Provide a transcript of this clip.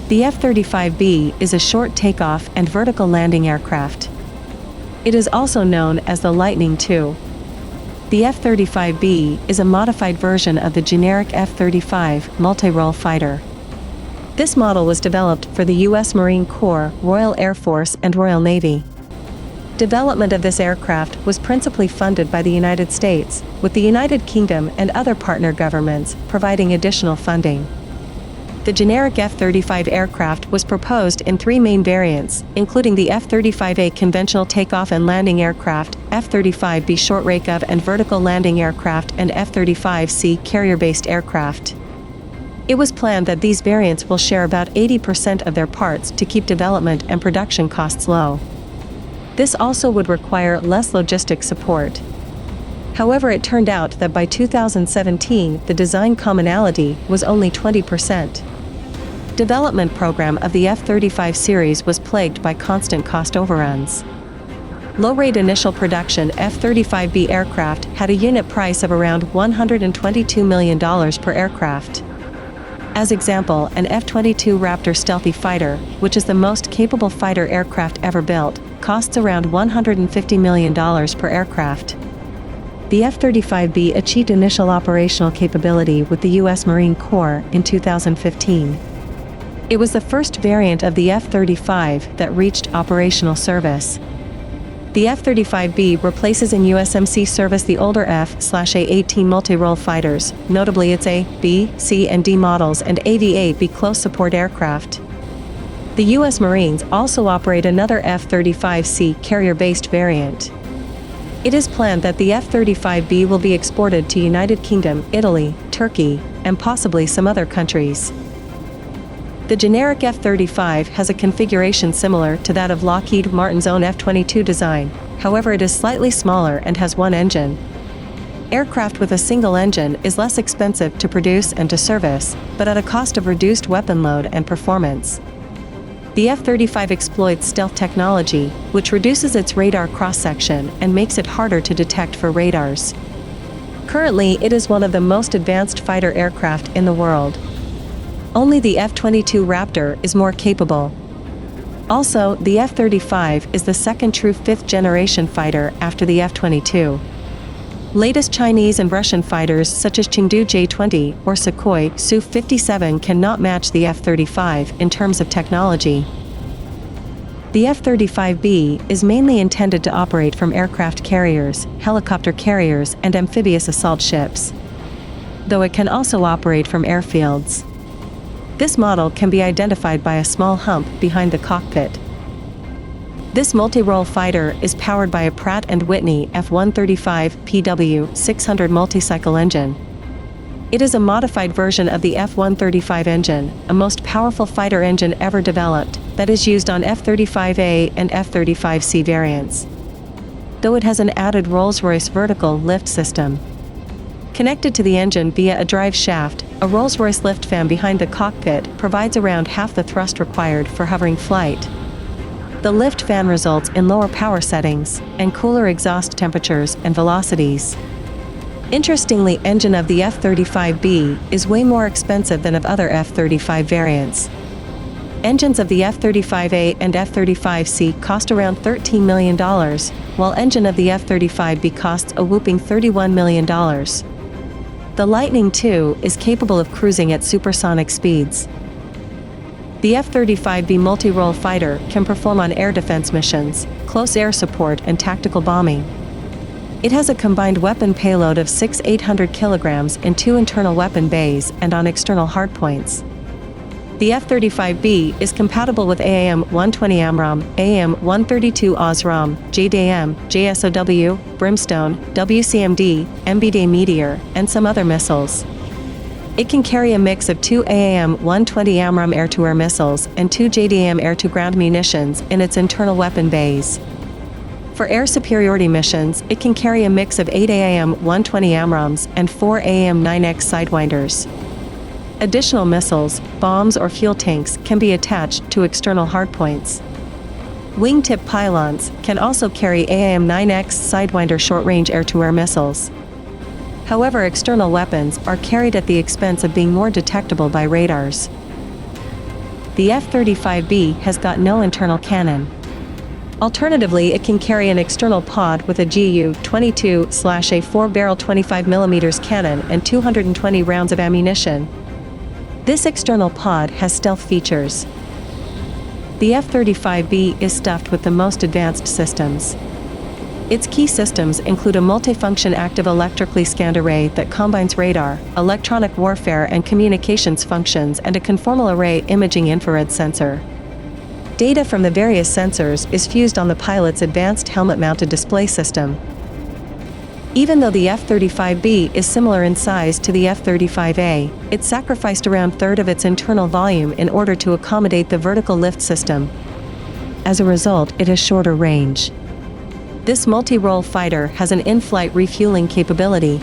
The F-35B is a short takeoff and vertical landing aircraft. It is also known as the Lightning II. The F-35B is a modified version of the generic F-35 multi-role fighter. This model was developed for the U.S. Marine Corps, Royal Air Force, and Royal Navy. Development of this aircraft was principally funded by the United States, with the United Kingdom and other partner governments providing additional funding. The generic F-35 aircraft was proposed in three main variants, including the F-35A conventional takeoff and landing aircraft, F-35B short takeoff and vertical landing aircraft, and F-35C carrier-based aircraft. It was planned that these variants will share about 80% of their parts to keep development and production costs low. This also would require less logistics support. However, it turned out that by 2017, the design commonality was only 20%. Development program of the F-35 series was plagued by constant cost overruns. Low-rate initial production F-35B aircraft had a unit price of around $122 million per aircraft. As example, an F-22 Raptor stealthy fighter, which is the most capable fighter aircraft ever built, costs around $150 million per aircraft. The F-35B achieved initial operational capability with the U.S. Marine Corps in 2015. It was the first variant of the F-35 that reached operational service. The F-35B replaces in USMC service the older F/A-18 multi-role fighters, notably its A, B, C and D models and AV-8B close support aircraft. The U.S. Marines also operate another F-35C carrier-based variant. It is planned that the F-35B will be exported to United Kingdom, Italy, Turkey, and possibly some other countries. The generic F-35 has a configuration similar to that of Lockheed Martin's own F-22 design, however it is slightly smaller and has one engine. Aircraft with a single engine is less expensive to produce and to service, but at a cost of reduced weapon load and performance. The F-35 exploits stealth technology, which reduces its radar cross-section and makes it harder to detect for radars. Currently, it is one of the most advanced fighter aircraft in the world. Only the F-22 Raptor is more capable. Also, the F-35 is the second true fifth-generation fighter after the F-22. Latest Chinese and Russian fighters such as Chengdu J-20 or Sukhoi Su-57 cannot match the F-35 in terms of technology. The F-35B is mainly intended to operate from aircraft carriers, helicopter carriers, and amphibious assault ships, though it can also operate from airfields. This model can be identified by a small hump behind the cockpit. This multi-role fighter is powered by a Pratt & Whitney F135PW600 multi-cycle engine. It is a modified version of the F135 engine, a most powerful fighter engine ever developed, that is used on F-35A and F-35C variants, though it has an added Rolls-Royce vertical lift system. Connected to the engine via a drive shaft, a Rolls-Royce lift fan behind the cockpit provides around half the thrust required for hovering flight. The lift fan results in lower power settings and cooler exhaust temperatures and velocities. Interestingly, engine of the F-35B is way more expensive than of other F-35 variants. Engines of the F-35A and F-35C cost around $13 million, while engine of the F-35B costs a whopping $31 million. The Lightning II is capable of cruising at supersonic speeds. The F-35B multi-role fighter can perform on air defense missions, close air support and tactical bombing. It has a combined weapon payload of 6,800 kilograms in 2 internal weapon bays and on external hardpoints. The F-35B is compatible with AAM-120 AMRAAM, AAM-132 OSRAAM, JDAM, JSOW, Brimstone, WCMD, MBDA Meteor, and some other missiles. It can carry a mix of 2 AAM-120 AMRAAM air-to-air missiles and 2 JDAM air-to-ground munitions in its internal weapon bays. For air superiority missions, it can carry a mix of 8 AAM-120 AMRAAMs and 4 AAM-9X Sidewinders. Additional missiles, bombs or fuel tanks can be attached to external hardpoints. Wingtip pylons can also carry AAM-9X Sidewinder short-range air-to-air missiles. However, external weapons are carried at the expense of being more detectable by radars. the F-35B has got no internal cannon. Alternatively, it can carry an external pod with a Gu-22/A 4-barrel 25mm cannon and 220 rounds of ammunition. This external pod has stealth features. The F-35B is stuffed with the most advanced systems. Its key systems include a multifunction active electrically scanned array that combines radar, electronic warfare and communications functions, and a conformal array imaging infrared sensor. Data from the various sensors is fused on the pilot's advanced helmet-mounted display system. Even though the F-35B is similar in size to the F-35A, it sacrificed around a third of its internal volume in order to accommodate the vertical lift system. As a result, it has shorter range. This multi-role fighter has an in-flight refueling capability.